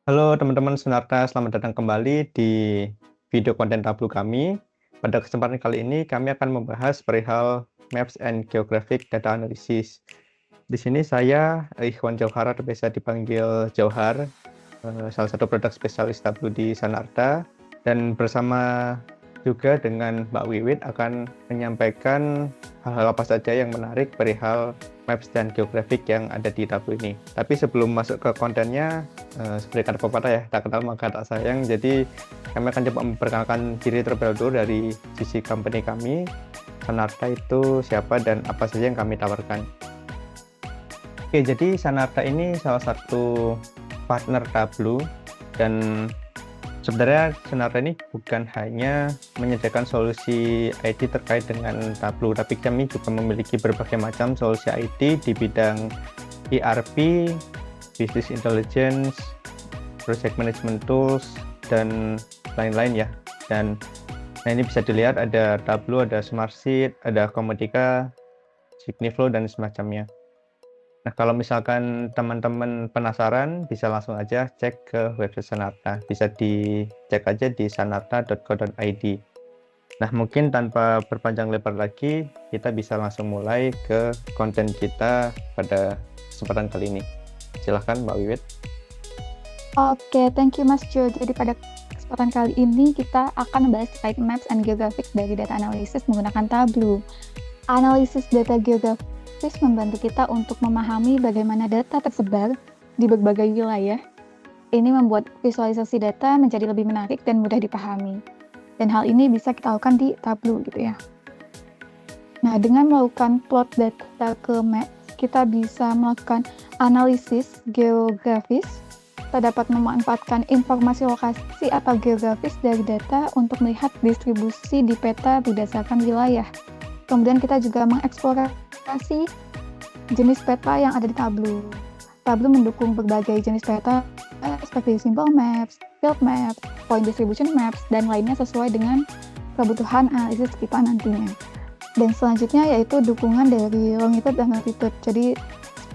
Halo teman-teman Sunarta, selamat datang kembali di video konten Tableau kami. Pada kesempatan kali ini kami akan membahas perihal Maps and Geographic Data Analysis. Di sini saya Ikhwan Jauhar atau biasa dipanggil Jauhar, salah satu produk spesialis Tableau di Sanarta, dan bersama juga dengan Mbak Wiwit akan menyampaikan hal-hal apa saja yang menarik perihal Maps dan Geographic yang ada di Tableau ini. Tapi sebelum masuk ke kontennya, seperti kata pepatah ya, tak kenal maka tak sayang. Jadi kami akan coba memperkenalkan diri terlebih dahulu dari sisi company kami. Sanarta itu siapa dan apa saja yang kami tawarkan. Oke, jadi Sanarta ini salah satu partner Tableau, dan sebenarnya Sanarta ini bukan hanya menyediakan solusi IT terkait dengan Tableau, tapi kami juga memiliki berbagai macam solusi IT di bidang ERP, Business Intelligence, Project Management Tools, dan lain-lain ya. Dan ini bisa dilihat ada Tableau, ada Smartsheet, ada Commodica, Signiflow, dan semacamnya. Nah, kalau misalkan teman-teman penasaran, bisa langsung aja cek ke website Sanarta. Bisa dicek aja di sanarta.co.id. Nah, mungkin tanpa berpanjang lebar lagi, kita bisa langsung mulai ke konten kita pada kesempatan kali ini. Silahkan Mbak Wiwit. Oke, thank you Mas Jo. Jadi pada kesempatan kali ini kita akan membahas terkait Maps and Geographic dari data analysis menggunakan Tableau. Analisis data geografis membantu kita untuk memahami bagaimana data tersebar di berbagai wilayah. Ini membuat visualisasi data menjadi lebih menarik dan mudah dipahami. Dan hal ini bisa kita lakukan di Tableau gitu ya. Nah, dengan melakukan plot data ke Maps, kita bisa melakukan analisis geografis. Kita dapat memanfaatkan informasi lokasi atau geografis dari data untuk melihat distribusi di peta berdasarkan wilayah. Kemudian kita juga mengeksplorasi jenis peta yang ada di Tableau. Tableau mendukung berbagai jenis peta seperti simple maps, field maps, point distribution maps, dan lainnya sesuai dengan kebutuhan analisis kita nantinya. Dan selanjutnya yaitu dukungan dari longitude dan latitude. Jadi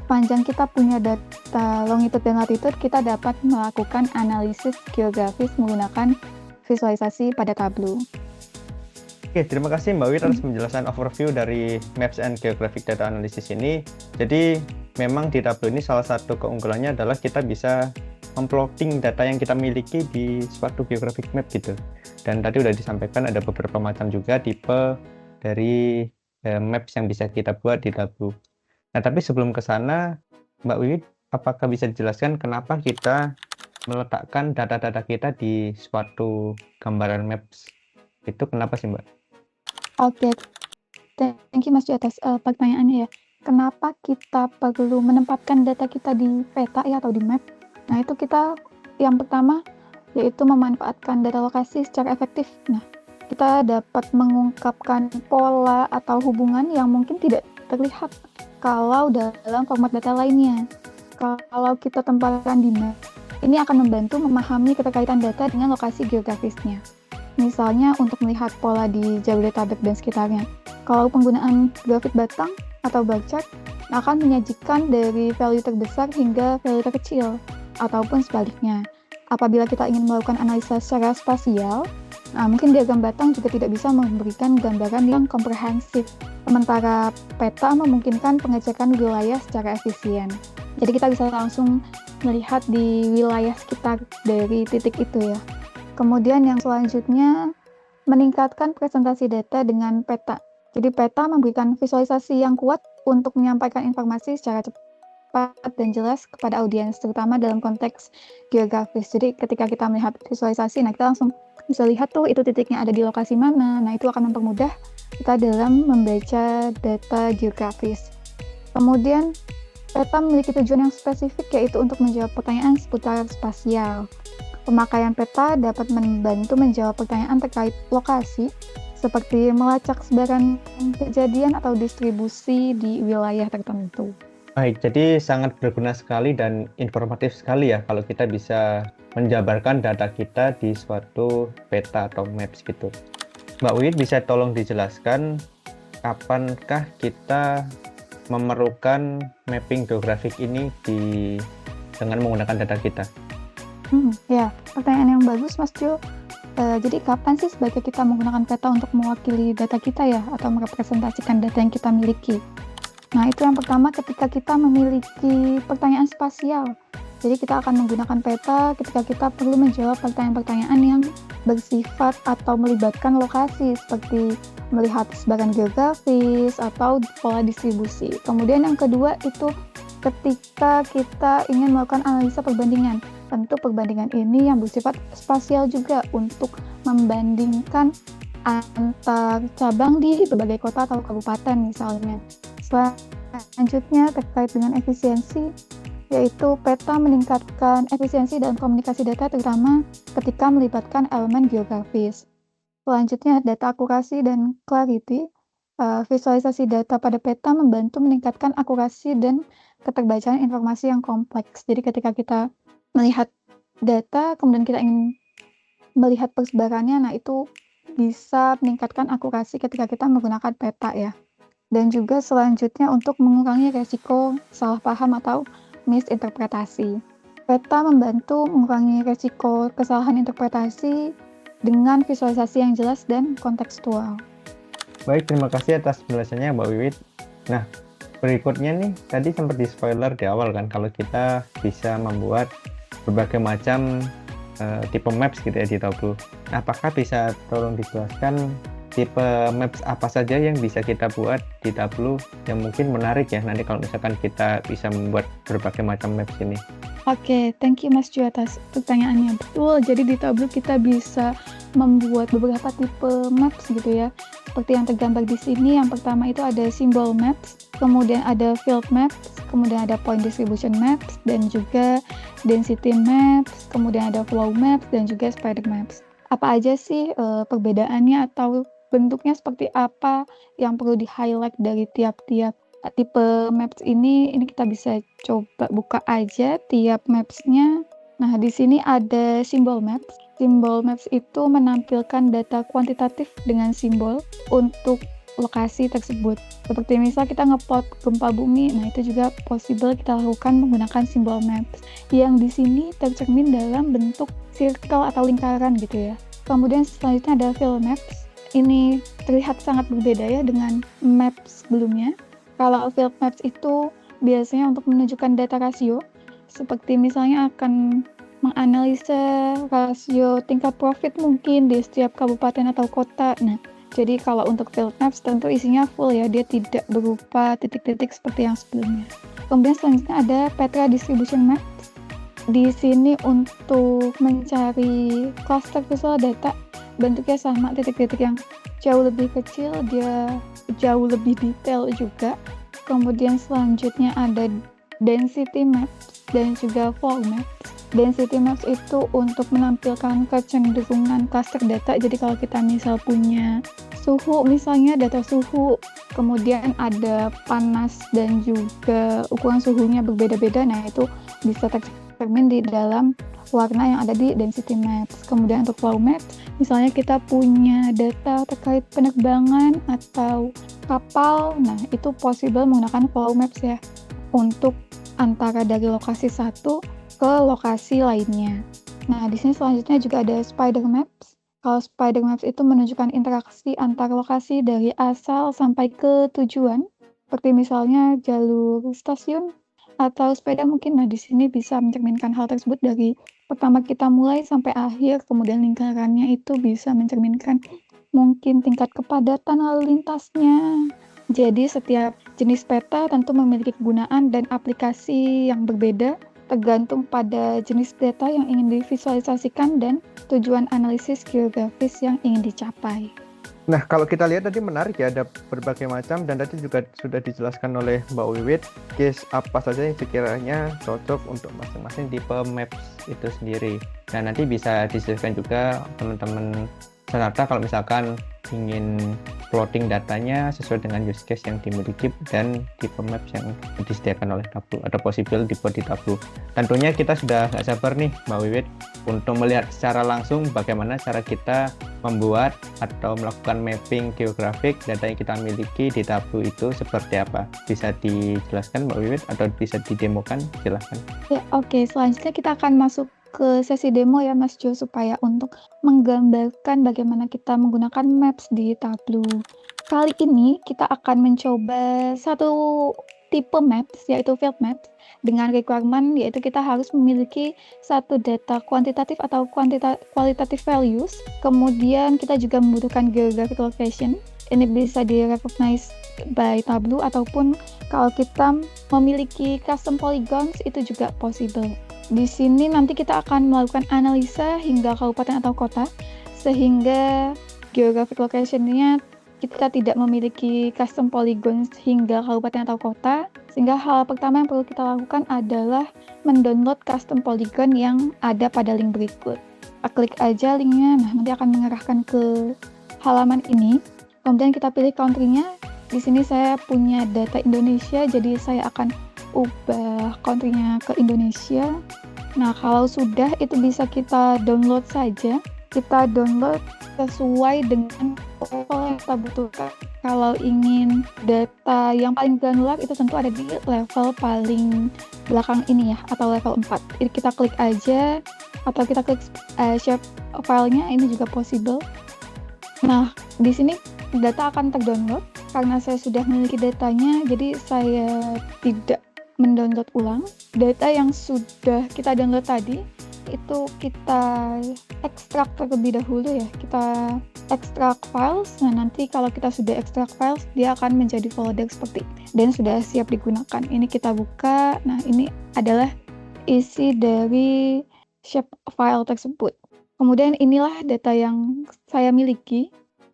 sepanjang kita punya data longitude dan latitude, kita dapat melakukan analisis geografis menggunakan visualisasi pada Tableau. Oke, terima kasih Mbak Wit atas penjelasan overview dari Maps and Geographic Data Analysis ini. Jadi memang di Tableau ini salah satu keunggulannya adalah kita bisa memplotting data yang kita miliki di suatu geographic map gitu. Dan tadi udah disampaikan ada beberapa macam juga tipe dari maps yang bisa kita buat di Tableau. Nah, tapi sebelum ke sana, Mbak Wiwit, apakah bisa dijelaskan kenapa kita meletakkan data-data kita di suatu gambaran maps? Itu kenapa sih, Mbak? Oke, thank you Mas Jo atas pertanyaannya ya. Kenapa kita perlu menempatkan data kita di peta ya atau di map? Nah, itu kita yang pertama yaitu memanfaatkan data lokasi secara efektif. Nah, kita dapat mengungkapkan pola atau hubungan yang mungkin tidak terlihat kalau dalam format data lainnya. Kalau kita tempatkan di map, ini akan membantu memahami keterkaitan data dengan lokasi geografisnya. Misalnya untuk melihat pola di Jabodetabek dan sekitarnya. Kalau penggunaan grafik batang atau bar chart akan menyajikan dari value terbesar hingga value terkecil, ataupun sebaliknya. Apabila kita ingin melakukan analisa secara spasial, mungkin diagram batang juga tidak bisa memberikan gambaran yang komprehensif. Sementara peta memungkinkan pengecekan wilayah secara efisien. Jadi kita bisa langsung melihat di wilayah sekitar dari titik itu ya. Kemudian yang selanjutnya, meningkatkan presentasi data dengan peta. Jadi peta memberikan visualisasi yang kuat untuk menyampaikan informasi secara cepat dan jelas kepada audiens, terutama dalam konteks geografis. Jadi ketika kita melihat visualisasi, nah kita langsung bisa lihat tuh itu titiknya ada di lokasi mana. Nah itu akan mempermudah kita dalam membaca data geografis. Kemudian peta memiliki tujuan yang spesifik, yaitu untuk menjawab pertanyaan seputar spasial. Pemakaian peta dapat membantu menjawab pertanyaan terkait lokasi, seperti melacak sebaran kejadian atau distribusi di wilayah tertentu. Baik, jadi sangat berguna sekali dan informatif sekali ya kalau kita bisa menjabarkan data kita di suatu peta atau maps gitu. Mbak Wiwit, bisa tolong dijelaskan kapankah kita memerlukan mapping geografik ini dengan menggunakan data kita? Ya, pertanyaan yang bagus Mas Jo. Jadi kapan sih sebaiknya kita menggunakan peta untuk mewakili data kita ya, atau merepresentasikan data yang kita miliki? Nah, itu yang pertama ketika kita memiliki pertanyaan spasial. Jadi kita akan menggunakan peta ketika kita perlu menjawab pertanyaan-pertanyaan yang bersifat atau melibatkan lokasi, seperti melihat sebaran geografis atau pola distribusi. Kemudian yang kedua itu ketika kita ingin melakukan analisa perbandingan. Tentu perbandingan ini yang bersifat spasial juga untuk membandingkan antar cabang di berbagai kota atau kabupaten misalnya. Selanjutnya terkait dengan efisiensi, yaitu peta meningkatkan efisiensi dalam komunikasi data terutama ketika melibatkan elemen geografis. Selanjutnya data akurasi dan clarity. Visualisasi data pada peta membantu meningkatkan akurasi dan keterbacaan informasi yang kompleks. Jadi ketika kita melihat data kemudian kita ingin melihat persebarannya, nah itu bisa meningkatkan akurasi ketika kita menggunakan peta ya. Dan juga selanjutnya untuk mengurangi resiko salah paham atau misinterpretasi. Peta membantu mengurangi resiko kesalahan interpretasi dengan visualisasi yang jelas dan kontekstual. Baik, terima kasih atas penjelasannya Mbak Wiwit. Nah, berikutnya nih, tadi sempat di spoiler di awal kan, kalau kita bisa membuat berbagai macam tipe maps gitu ya di Tableau. Nah, apakah bisa tolong dijelaskan tipe maps apa saja yang bisa kita buat di Tableau yang mungkin menarik ya nanti kalau misalkan kita bisa membuat berbagai macam maps ini? Oke, thank you Mas Ju atas pertanyaannya. Betul, jadi di Tableau kita bisa membuat beberapa tipe maps gitu ya. Seperti yang tergambar di sini, yang pertama itu ada symbol maps, kemudian ada field maps, kemudian ada point distribution maps, dan juga density maps, kemudian ada flow maps, dan juga spider maps. Apa aja sih perbedaannya atau bentuknya seperti apa yang perlu di-highlight dari tiap-tiap tipe maps ini kita bisa coba buka aja tiap maps-nya. Nah, di sini ada symbol maps. Symbol maps itu menampilkan data kuantitatif dengan simbol untuk lokasi tersebut. Seperti misal kita ngeplot gempa bumi, nah itu juga possible kita lakukan menggunakan symbol maps. Yang di sini tercermin dalam bentuk circle atau lingkaran gitu ya. Kemudian selanjutnya ada field maps. Ini terlihat sangat berbeda ya dengan maps sebelumnya. Kalau field maps itu biasanya untuk menunjukkan data rasio, seperti misalnya akan menganalisa rasio tingkat profit mungkin di setiap kabupaten atau kota. Nah, jadi kalau untuk field maps tentu isinya full ya, dia tidak berupa titik-titik seperti yang sebelumnya. Kemudian selanjutnya ada Petra Distribution Maps. Di sini untuk mencari cluster visual data, bentuknya sama, titik-titik yang jauh lebih kecil, dia jauh lebih detail juga. Kemudian selanjutnya ada density maps dan juga flow maps. Density maps itu untuk menampilkan kecenderungan cluster data. Jadi kalau kita misal punya suhu, misalnya data suhu, kemudian ada panas dan juga ukuran suhunya berbeda-beda, nah itu bisa tercermin di dalam warna yang ada di density maps. Kemudian untuk flow maps, misalnya kita punya data terkait penerbangan atau kapal, nah itu possible menggunakan flow maps ya, untuk antara dari lokasi satu ke lokasi lainnya. Nah, di sini selanjutnya juga ada spider maps. Kalau spider maps itu menunjukkan interaksi antar lokasi dari asal sampai ke tujuan, seperti misalnya jalur stasiun atau sepeda mungkin. Nah, di sini bisa mencerminkan hal tersebut dari pertama kita mulai sampai akhir, kemudian lingkarannya itu bisa mencerminkan mungkin tingkat kepadatan lalu lintasnya. Jadi setiap jenis peta tentu memiliki kegunaan dan aplikasi yang berbeda tergantung pada jenis data yang ingin divisualisasikan dan tujuan analisis geografis yang ingin dicapai. Nah, kalau kita lihat tadi menarik ya, ada berbagai macam dan tadi juga sudah dijelaskan oleh Mbak Wiwit case apa saja yang sekiranya cocok untuk masing-masing tipe maps itu sendiri. Dan nanti bisa disesuaikan juga teman-teman serta kalau misalkan ingin plotting datanya sesuai dengan use case yang dimiliki dan tipe maps yang disediakan oleh Tableau atau possible tipe di Tableau. Tentunya kita sudah nggak sabar nih Mbak Wiwit untuk melihat secara langsung bagaimana cara kita membuat atau melakukan mapping geografik data yang kita miliki di Tableau itu seperti apa? Bisa dijelaskan Mbak Wiwit atau bisa didemokan? Silahkan. Ya, oke. Selanjutnya kita akan masuk ke sesi demo ya Mas Jo, supaya untuk menggambarkan bagaimana kita menggunakan maps di Tableau. Kali ini kita akan mencoba satu tipe maps, yaitu field maps, dengan requirement yaitu kita harus memiliki satu data kuantitatif atau kualitatif values. Kemudian kita juga membutuhkan geographic location. Ini bisa di-recognize by Tableau, ataupun kalau kita memiliki custom polygons itu juga possible. Di sini nanti kita akan melakukan analisa hingga kabupaten atau kota, sehingga geographic location-nya kita tidak memiliki custom polygons hingga kabupaten atau kota, sehingga hal pertama yang perlu kita lakukan adalah mendownload custom polygon yang ada pada link berikut. Kita klik aja linknya, nah nanti akan mengarahkan ke halaman ini. Kemudian kita pilih country-nya. Di sini saya punya data Indonesia, jadi saya akan ubah country-nya ke Indonesia. Nah, kalau sudah itu bisa kita download saja. Kita download sesuai dengan level yang kita butuhkan. Kalau ingin data yang paling granular itu tentu ada di level paling belakang ini ya, atau level 4. Jadi kita klik aja, atau kita klik share filenya, ini juga possible. Nah, di sini data akan terdownload. Karena saya sudah memiliki datanya, jadi saya tidak mendownload ulang. Data yang sudah kita download tadi itu kita ekstrak terlebih dahulu ya. Kita ekstrak files. Nah, nanti kalau kita sudah ekstrak files, dia akan menjadi folder seperti ini dan sudah siap digunakan. Ini kita buka. Nah, ini adalah isi dari shape file tersebut. Kemudian inilah data yang saya miliki,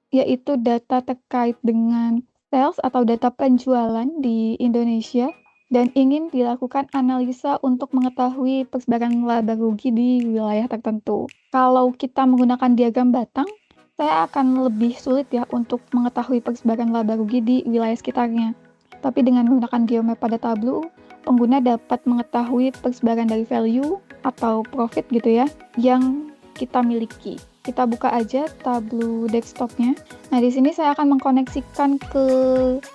yaitu data terkait dengan sales atau data penjualan di Indonesia, dan ingin dilakukan analisa untuk mengetahui persebaran laba rugi di wilayah tertentu. Kalau kita menggunakan diagram batang, saya akan lebih sulit ya untuk mengetahui persebaran laba rugi di wilayah sekitarnya. Tapi dengan menggunakan geomap pada Tableau, pengguna dapat mengetahui persebaran dari value atau profit gitu ya, yang kita miliki. Kita buka aja Tableau desktopnya. Nah, di sini saya akan mengkoneksikan ke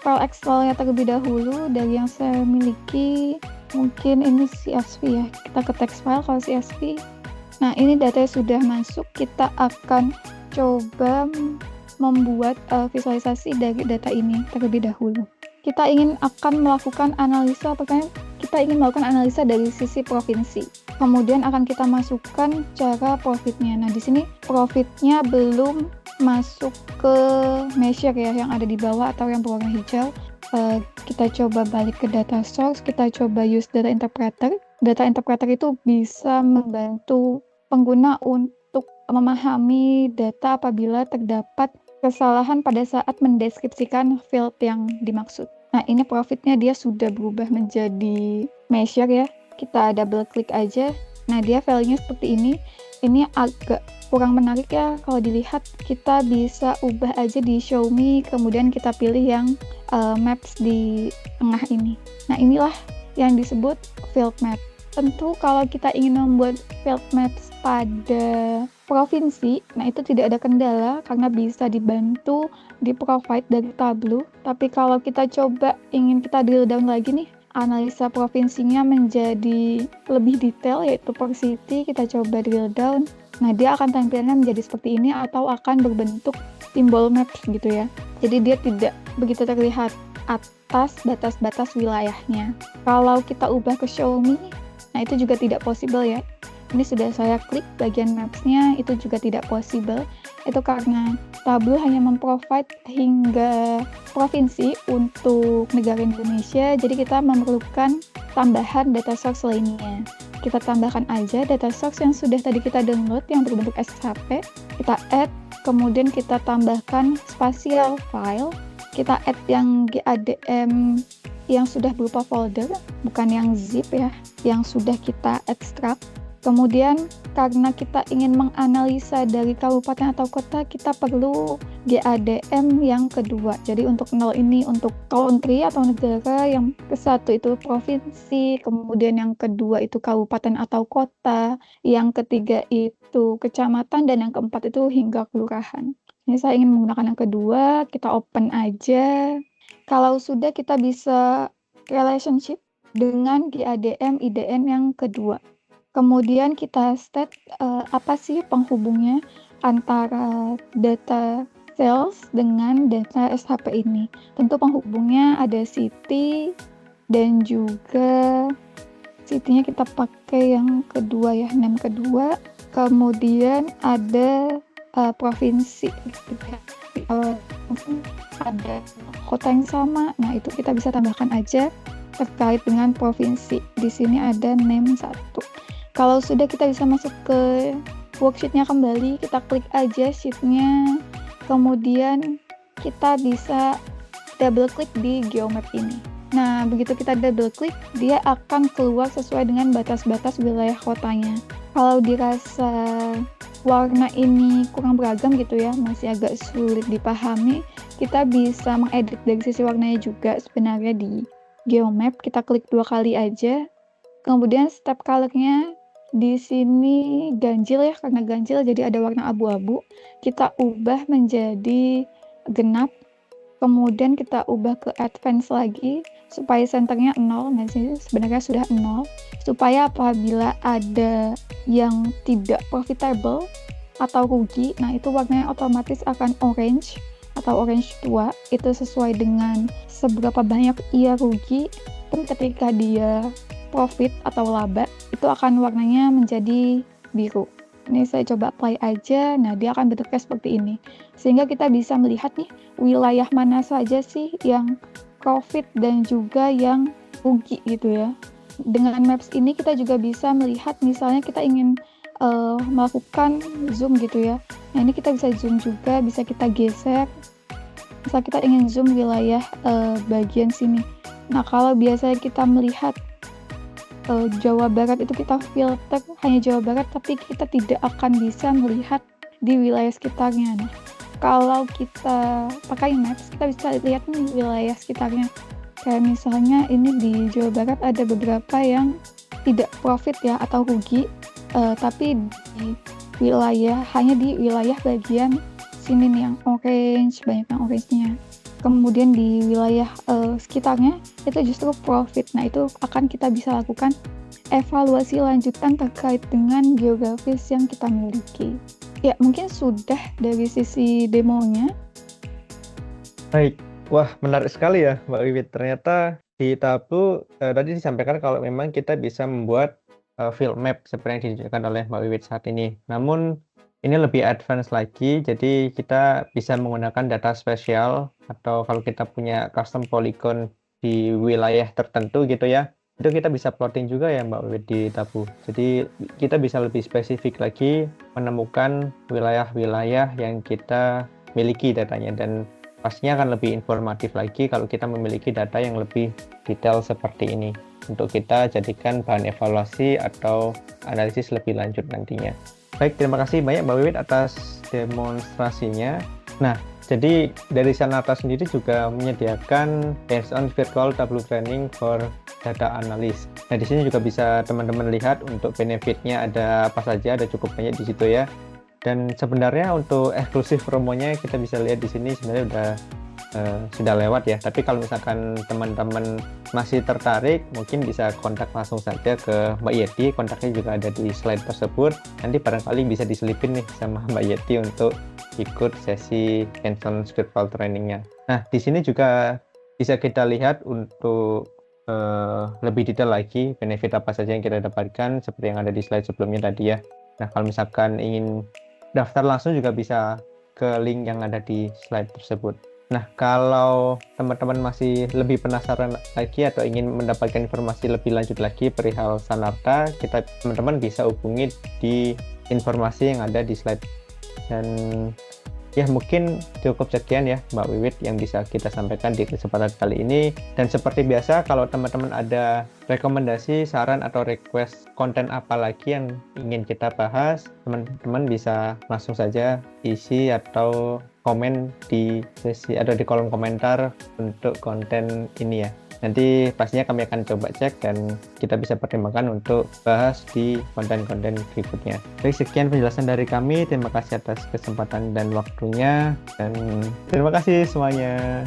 file Excel-nya terlebih dahulu dari yang saya miliki. Mungkin ini CSV ya. Kita ke text file kalau CSV. Nah, ini datanya sudah masuk. Kita akan coba membuat visualisasi dari data ini terlebih dahulu. Kita akan melakukan analisa, pertanyaan kita ingin melakukan analisa dari sisi provinsi. Kemudian akan kita masukkan cara profitnya. Nah, di sini profitnya belum masuk ke measure ya, yang ada di bawah atau yang berwarna hijau. Kita coba balik ke data source, kita coba use data interpreter. Data interpreter itu bisa membantu pengguna untuk memahami data apabila terdapat kesalahan pada saat mendeskripsikan field yang dimaksud. Nah, ini profitnya dia sudah berubah menjadi measure ya. Kita double klik aja. Nah, dia value-nya seperti ini. Ini agak kurang menarik ya kalau dilihat. Kita bisa ubah aja di show me, kemudian kita pilih yang maps di tengah ini. Nah, inilah yang disebut field map. Tentu kalau kita ingin membuat field maps pada provinsi, nah itu tidak ada kendala karena bisa dibantu di-provide dari Tableau. Tapi kalau kita coba ingin kita drill down lagi nih, analisa provinsinya menjadi lebih detail yaitu per city, kita coba drill down. Nah, dia akan tampilannya menjadi seperti ini atau akan berbentuk simbol maps gitu ya. Jadi dia tidak begitu terlihat atas batas-batas wilayahnya. Kalau kita ubah ke show me, nah itu juga tidak possible ya. Ini sudah saya klik bagian maps-nya, itu juga tidak possible. Itu karena Tableau hanya memprovide hingga provinsi untuk negara Indonesia, jadi kita memerlukan tambahan data source lainnya. Kita tambahkan aja data source yang sudah tadi kita download yang berbentuk SHP, kita add, kemudian kita tambahkan spatial file, kita add yang GADM yang sudah berupa folder, bukan yang zip ya, yang sudah kita ekstrak. Kemudian karena kita ingin menganalisa dari kabupaten atau kota, kita perlu GADM yang kedua. Jadi untuk 0 ini untuk country atau negara, yang ke-1 itu provinsi, kemudian yang kedua itu kabupaten atau kota, yang ketiga itu kecamatan, dan yang keempat itu hingga kelurahan. Ini saya ingin menggunakan yang kedua, kita open aja. Kalau sudah, kita bisa relationship dengan GADM IDN yang kedua. Kemudian kita state apa sih penghubungnya antara data sales dengan data SHP ini. Tentu penghubungnya ada city, dan juga city-nya kita pakai yang kedua ya, name kedua. Kemudian ada provinsi, ada kota yang sama. Nah, itu kita bisa tambahkan aja terkait dengan provinsi. Di sini ada name 1. Kalau sudah, kita bisa masuk ke worksheet-nya kembali, kita klik aja sheet-nya, kemudian kita bisa double klik di geomap ini. Nah, begitu kita double klik, dia akan keluar sesuai dengan batas-batas wilayah kotanya. Kalau dirasa warna ini kurang beragam gitu ya, masih agak sulit dipahami, kita bisa mengedit dari sisi warnanya juga sebenarnya di geomap. Kita klik 2 kali aja, kemudian step color-nya di sini ganjil ya, karena ganjil jadi ada warna abu-abu. Kita ubah menjadi genap, kemudian kita ubah ke advance lagi supaya centernya 0. Nah, sini sebenarnya sudah 0, supaya apabila ada yang tidak profitable atau rugi, nah itu warnanya otomatis akan orange atau orange tua. Itu sesuai dengan seberapa banyak ia rugi, dan ketika dia profit atau laba, itu akan warnanya menjadi biru. Ini saya coba apply aja, nah dia akan bentuknya seperti ini. Sehingga kita bisa melihat nih, wilayah mana saja sih yang profit dan juga yang rugi gitu ya. Dengan maps ini kita juga bisa melihat, misalnya kita ingin melakukan zoom gitu ya. Nah, ini kita bisa zoom juga, bisa kita geser. Misal kita ingin zoom wilayah bagian sini. Nah, kalau biasanya kita melihat Jawa Barat, itu kita filter hanya Jawa Barat, tapi kita tidak akan bisa melihat di wilayah sekitarnya. Nah, kalau kita pakai maps, kita bisa lihat nih wilayah sekitarnya. Kayak misalnya ini di Jawa Barat ada beberapa yang tidak profit ya atau rugi, tapi di hanya di wilayah bagian sini nih yang orange, banyak yang orange-nya. Kemudian di wilayah sekitarnya itu justru profit. Nah, itu akan kita bisa lakukan evaluasi lanjutan terkait dengan geografis yang kita miliki. Ya, mungkin sudah dari sisi demonya. Baik, wah menarik sekali ya Mbak Wiwit. Ternyata di Tableau tadi disampaikan kalau memang kita bisa membuat field map seperti yang ditunjukkan oleh Mbak Wiwit saat ini. Namun ini lebih advance lagi, jadi kita bisa menggunakan data spesial, atau kalau kita punya custom polygon di wilayah tertentu gitu ya, itu kita bisa plotting juga ya Mbak Wiwit di Tableau. Jadi kita bisa lebih spesifik lagi menemukan wilayah-wilayah yang kita miliki datanya, dan pastinya akan lebih informatif lagi kalau kita memiliki data yang lebih detail seperti ini, untuk kita jadikan bahan evaluasi atau analisis lebih lanjut nantinya. Baik, terima kasih banyak Mbak Wiwit atas demonstrasinya. Nah, jadi dari Sanarta sendiri juga menyediakan hands-on virtual Tableau training for data analyst. Nah, di sini juga bisa teman-teman lihat untuk benefitnya ada apa saja, ada cukup banyak di situ ya. Dan sebenarnya untuk eksklusif promonya kita bisa lihat di sini sebenarnya sudah lewat ya. Tapi kalau misalkan teman-teman masih tertarik, mungkin bisa kontak langsung saja ke Mbak Yeti. Kontaknya juga ada di slide tersebut. Nanti barangkali bisa diselipin nih sama Mbak Yeti untuk ikut sesi hands-on virtual trainingnya. Nah, di sini juga bisa kita lihat untuk lebih detail lagi benefit apa saja yang kita dapatkan seperti yang ada di slide sebelumnya tadi ya. Nah, kalau misalkan ingin daftar langsung juga bisa ke link yang ada di slide tersebut. Nah, kalau teman-teman masih lebih penasaran lagi atau ingin mendapatkan informasi lebih lanjut lagi perihal Sanarta, teman-teman bisa hubungi di informasi yang ada di slide. Dan Ya mungkin cukup sekian ya Mbak Wiwit yang bisa kita sampaikan di kesempatan kali ini. Dan seperti biasa kalau teman-teman ada rekomendasi, saran atau request konten apa lagi yang ingin kita bahas, teman-teman bisa langsung saja isi atau komen di sesi atau di kolom komentar untuk konten ini ya. Nanti pastinya kami akan coba cek dan kita bisa pertimbangkan untuk bahas di konten-konten berikutnya. Baik, sekian penjelasan dari kami. Terima kasih atas kesempatan dan waktunya. Dan terima kasih semuanya.